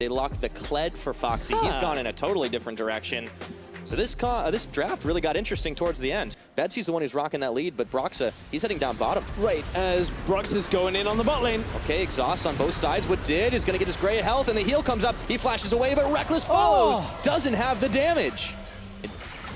They locked the Kled for PHAXI. He's gone in a totally different direction. So this draft really got interesting towards the end. BETSY's the one who's rocking that lead, but BROXAH, he's heading down bottom. Right, as BROXAH's going in on the bot lane. Okay, exhaust on both sides. WADID is going to get his gray health, and the heal comes up. He flashes away, but REKKLES follows. Doesn't have the damage.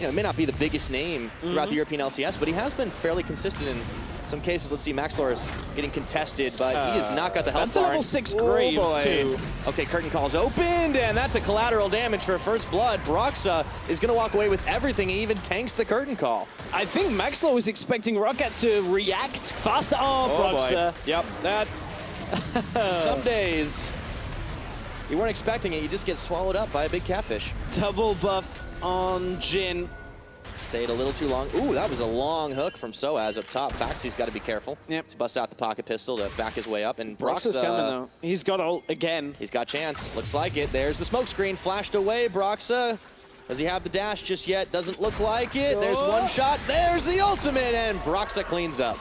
It may not be the biggest name throughout the European LCS, but he has been fairly consistent in some cases. Let's see, MAXLORE is getting contested, but he has not got the health bar. That's a level 6 Graves, too. Okay, curtain call's opened, and that's a collateral damage for first blood. BROXAH is going to walk away with everything. He even tanks the curtain call. I think MAXLORE was expecting ROCCAT to react faster. BROXAH. Yep, that. Some days, you weren't expecting it. You just get swallowed up by a big catfish. Double buff on Jhin. Stayed a little too long. Ooh, that was a long hook from SOAZ up top. PHAXI's got to be careful. Yep. He's bust out the pocket pistol to back his way up. And BROXAH's coming, though. He's got ult again. He's got chance. Looks like it. There's the smoke screen. Flashed away. BROXAH. Does he have the dash just yet? Doesn't look like it. There's one shot. There's the ultimate. And BROXAH cleans up.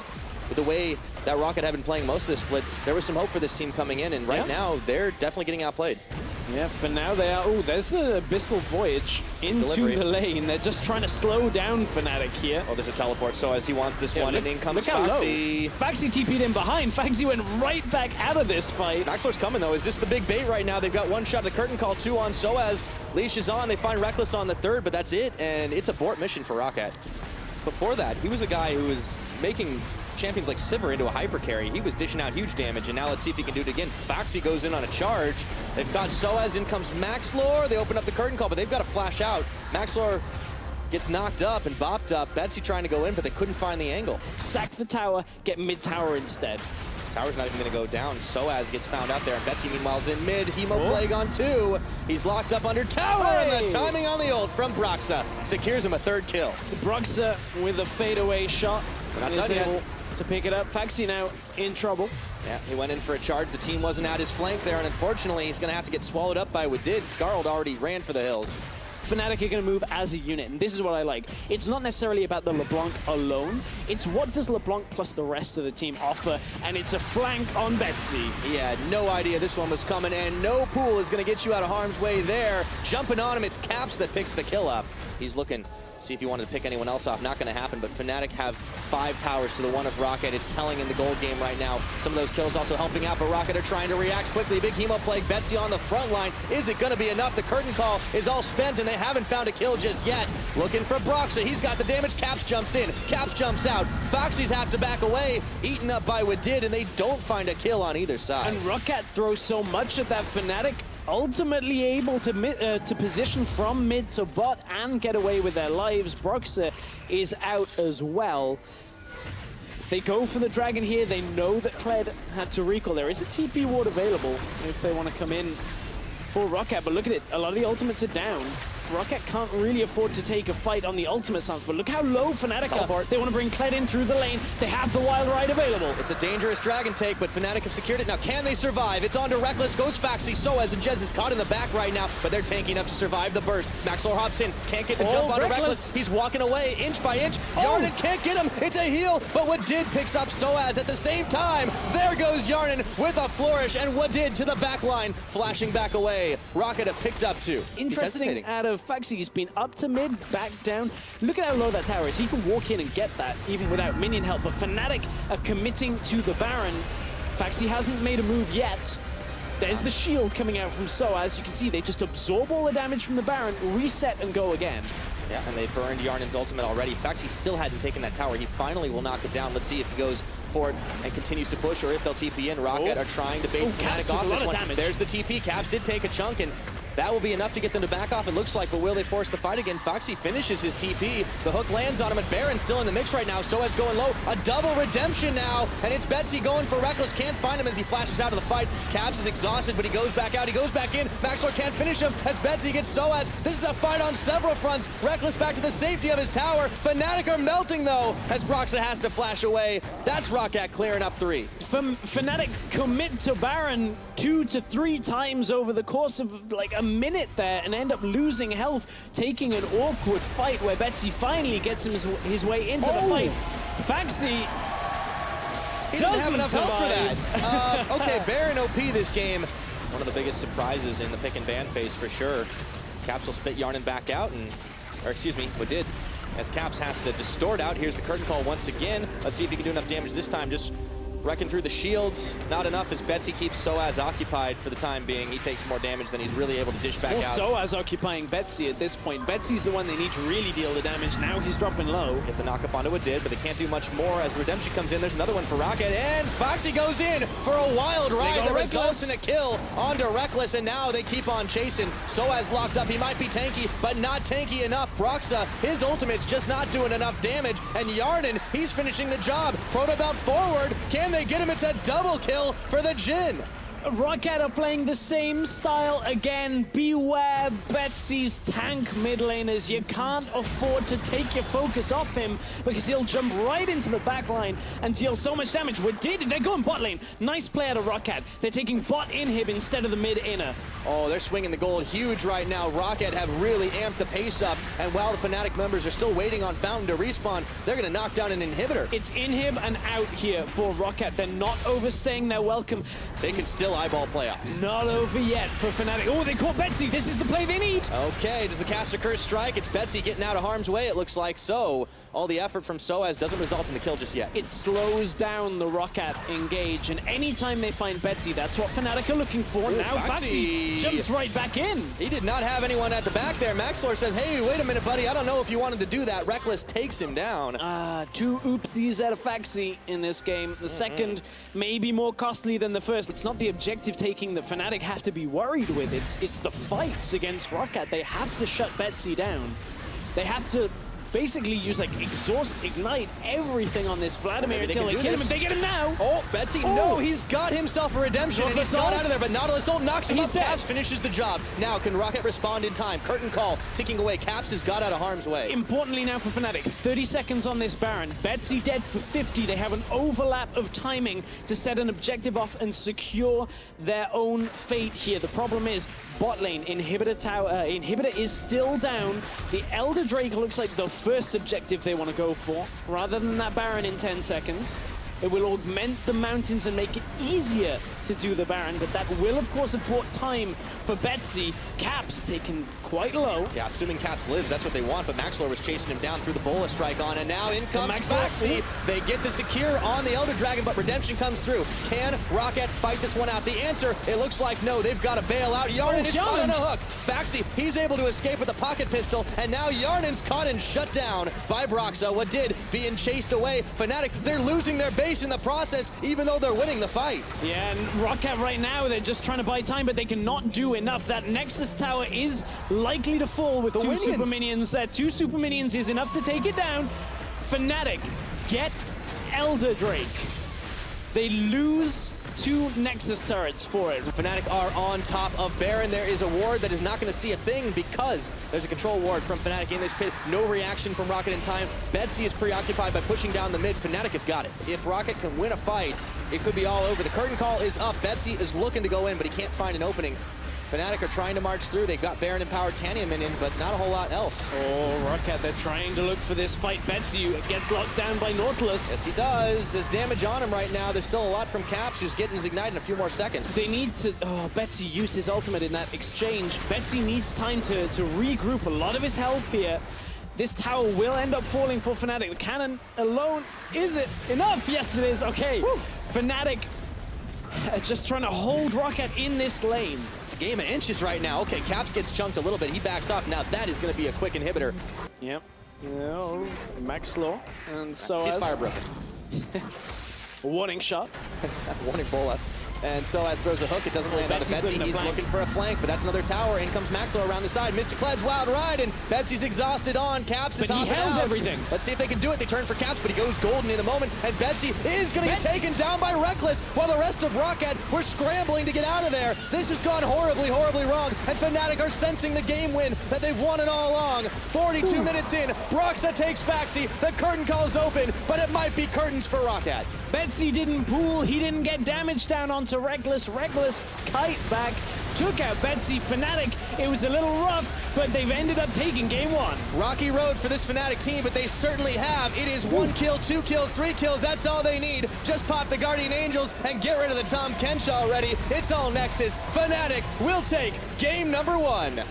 With the way that ROCCAT had been playing most of this split, there was some hope for this team coming in. And right now, they're definitely getting outplayed. Yeah, for now they are. Oh, there's the Abyssal Voyage into the lane. They're just trying to slow down FNATIC here. Oh, there's a teleport. So as he wants this one, and in comes PHAXI. PHAXI TP'd in behind. PHAXI went right back out of this fight. MAXLORE's coming, though. Is this the big bait right now? They've got one shot of the curtain call, 2 on SOAZ. Leash is on. They find REKKLES on the 3rd, but that's it. And it's abort mission for ROCCAT. Before that, he was a guy who was making champions like Sivir into a hyper carry. He was dishing out huge damage, and now let's see if he can do it again. PHAXI goes in on a charge. They've got SOAZ, in comes MAXLORE. They open up the curtain call, but they've got to flash out. MAXLORE gets knocked up and bopped up. BETSY trying to go in, but they couldn't find the angle. Sack the tower, get mid-tower instead. Tower's not even going to go down. SOAZ gets found out there, and BETSY meanwhile's in mid. Hemo Plague on 2. He's locked up under tower, and the timing on the ult from BROXAH secures him a 3rd kill. BROXAH with a fadeaway shot. We're not done yet. To pick it up. PHAXI now in trouble. Yeah, he went in for a charge. The team wasn't at his flank there, and unfortunately, he's going to have to get swallowed up by WADID. Scarled already ran for the hills. FNATIC are going to move as a unit, and this is what I like. It's not necessarily about the LeBlanc alone. It's what does LeBlanc plus the rest of the team offer, and it's a flank on BETSY. He had no idea this one was coming, and no pool is going to get you out of harm's way there. Jumping on him, it's Caps that picks the kill up. He's looking, see if he wanted to pick anyone else off. Not going to happen, but FNATIC have 5 towers to the 1 of ROCCAT. It's telling in the gold game right now. Some of those kills also helping out, but ROCCAT are trying to react quickly. Big Hemo Plague, BETSY on the front line. Is it going to be enough? The curtain call is all spent, and they haven't found a kill just yet. Looking for BROXAH. He's got the damage. Caps jumps in. Caps jumps out. PHAXI's have to back away. Eaten up by WADID, and they don't find a kill on either side. And ROCCAT throws so much at that FNATIC, ultimately able to position from mid to bot and get away with their lives. BROXAH is out as well. If they go for the dragon here, they know that Kled had to recall. There is a TP ward available if they want to come in for ROCCAT, but look at it. A lot of the ultimates are down. ROCCAT can't really afford to take a fight on the ultimate stance, but look how low FNATIC are. They want to bring Kled in through the lane. They have the wild ride available. It's a dangerous dragon take, but FNATIC have secured it. Now, can they survive? It's on to REKKLES, goes PHAXI, SOAZ, and JESIZ caught in the back right now, but they're tanking up to survive the burst. MAXLORE hops in, can't get the jump on REKKLES. He's walking away inch by inch. YARNAN can't get him. It's a heal, but WADID picks up SOAZ at the same time. There goes YARNAN with a flourish, and WADID to the back line, flashing back away. ROCCAT have picked up 2. Interesting out of PHAXI. He's been up to mid, back down. Look at how low that tower is. He can walk in and get that even without minion help, but FNATIC are committing to the Baron. PHAXI hasn't made a move yet. There's the shield coming out from SOAZ. You can see they just absorb all the damage from the Baron, reset and go again. Yeah, and they burned YARNAN's ultimate already. PHAXI still hadn't taken that tower. He finally will knock it down. Let's see if he goes for it and continues to push, or if they'll TP in. ROCCAT are trying to bait FNATIC off this one. There's the TP. Caps did take a chunk, and that will be enough to get them to back off, it looks like, but will they force the fight again? PHAXI finishes his TP. The hook lands on him, and Baron's still in the mix right now. SOAZ going low. A double redemption now, and it's BETSY going for REKKLES. Can't find him as he flashes out of the fight. Caps is exhausted, but he goes back out. He goes back in. MAXLORE can't finish him as BETSY gets SOAZ. This is a fight on several fronts. REKKLES back to the safety of his tower. FNATIC are melting, though, as BROXAH has to flash away. That's ROCCAT clearing up 3. FNATIC commit to Baron 2 to 3 times over the course of like a minute there, and end up losing health, taking an awkward fight where BETSY finally gets him his way into the fight. PHAXI He doesn't have enough health for that. Okay, Baron OP this game. one of the biggest surprises in the pick and ban phase for sure. Caps will spit JERNAN back out, or excuse me, WADID, as Caps has to distort out. Here's the curtain call once again. Let's see if he can do enough damage this time. Just wrecking through the shields. Not enough as BETSY keeps SOAZ occupied for the time being. He takes more damage than he's really able to dish back out. SOAZ occupying BETSY at this point. BETSY's the one they need to really deal the damage. Now he's dropping low. Get the knock up onto WADID, but they can't do much more as the redemption comes in. There's another one for ROCCAT, and PHAXI goes in for a wild ride that results in a kill onto REKKLES, and now they keep on chasing. SOAZ locked up. He might be tanky, but not tanky enough. BROXAH, his ultimate's just not doing enough damage, and JERNAN, he's finishing the job. Proto belt forward. Can they get him? It's a double kill for the Jhin. ROCCAT are playing the same style again. Beware BETSY's tank mid laners. You can't afford to take your focus off him because he'll jump right into the back line and deal so much damage. WADID, they're going bot lane. Nice play out of ROCCAT. They're taking bot inhib instead of the mid inner. Oh, they're swinging the gold huge right now. ROCCAT have really amped the pace up, and while the FNATIC members are still waiting on Fountain to respawn, they're going to knock down an inhibitor. It's inhib and out here for ROCCAT. They're not overstaying their welcome. They can still eyeball playoffs. Not over yet for FNATIC. Oh, they caught BETSY. This is the play they need. Okay, does the caster curse strike? It's BETSY getting out of harm's way, it looks like. So all the effort from SOAZ doesn't result in the kill just yet. It slows down the ROCCAT engage, and anytime they find BETSY, that's what FNATIC are looking for. Ooh, now PHAXI jumps right back in. He did not have anyone at the back there. MAXLORE says, hey, wait a minute, buddy. I don't know if you wanted to do that. REKKLES takes him down. Two oopsies out of PHAXI in this game. The second may be more costly than the first. It's not the objective taking that FNATIC have to be worried with. It's the fights against ROCCAT. They have to shut BETSY down. They have to basically use like exhaust, ignite, everything on this Vladimir until they kill him. If they get him now. Oh, BETSY, no, he's got himself a redemption and he's got out of there, but Nautilus ult knocks him up. Caps finishes the job. Now can ROCCAT respond in time? Curtain call, ticking away. Caps has got out of harm's way. Importantly now for FNATIC, 30 seconds on this Baron. BETSY dead for 50. They have an overlap of timing to set an objective off and secure their own fate here. The problem is bot lane, inhibitor tower, inhibitor is still down. The Elder Drake looks like the first objective they want to go for, rather than that Baron in 10 seconds. It will augment the mountains and make it easier to do the Baron, but that will, of course, import time for BETSY. Caps taken quite low. Yeah, assuming Caps lives, that's what they want, but MAXLORE was chasing him down through the Bola strike on, and now in comes PHAXI. They get the secure on the Elder Dragon, but redemption comes through. Can ROCCAT fight this one out? The answer, it looks like no. They've got to bail out. JERNAN is caught on a hook. PHAXI, he's able to escape with a pocket pistol, and now JERNAN's caught and shut down by BROXAH. WADID being chased away. FNATIC, they're losing their base in the process, even though they're winning the fight. Yeah, and ROCCAT right now, they're just trying to buy time, but they cannot do enough. That Nexus tower is likely to fall with two super minions. That two super minions is enough to take it down. FNATIC get Elder Drake. They lose two Nexus turrets for it. FNATIC are on top of Baron. There is a ward that is not going to see a thing because there's a control ward from FNATIC in this pit. No reaction from ROCCAT in time. BETSY is preoccupied by pushing down the mid. FNATIC have got it. If ROCCAT can win a fight, it could be all over. The curtain call is up. BETSY is looking to go in, but he can't find an opening. FNATIC are trying to march through. They've got Baron empowered Canyon minion, but not a whole lot else. Oh, ROCCAT, they're trying to look for this fight. BETSY gets locked down by Nautilus. Yes, he does. There's damage on him right now. There's still a lot from Caps, who's getting his ignite in a few more seconds. They need to... Oh, BETSY used his ultimate in that exchange. BETSY needs time to regroup a lot of his health here. This tower will end up falling for FNATIC. The cannon alone, is it enough? Yes, it is. Okay. Woo. FNATIC just trying to hold ROCCAT in this lane. It's a game of inches right now. Okay, Caps gets chunked a little bit. He backs off. Now that is going to be a quick inhibitor. Yep. Yeah, MAXLORE and SOAZ. Ceasefire broken. Warning shot. Warning Bola. And SOAZ throws a hook. It doesn't land on the BETSY. He's looking for a flank, but that's another tower. In comes MAXLORE around the side. Mr. Kled's wild ride, and BETSY's exhausted on. Caps is hopping out. But he held everything. Let's see if they can do it. They turn for Caps, but he goes golden in the moment, and BETSY is going to get taken down by REKKLES, while the rest of ROCCAT were scrambling to get out of there. This has gone horribly, horribly wrong, and FNATIC are sensing the game win that they've won it all along. 42 minutes in, BROXAH takes PHAXI. The curtain call's open, but it might be curtains for ROCCAT. BETSY didn't pool. He didn't get damage down onto REKKLES. REKKLES kite back. took out BETSY. FNATIC, it was a little rough, but they've ended up taking game one. Rocky road for this FNATIC team, but they certainly have. It is 1 kill, 2 kills, 3 kills. That's all they need. Just pop the Guardian Angels and get rid of the Tahm Kench already. It's all Nexus. FNATIC will take game number 1.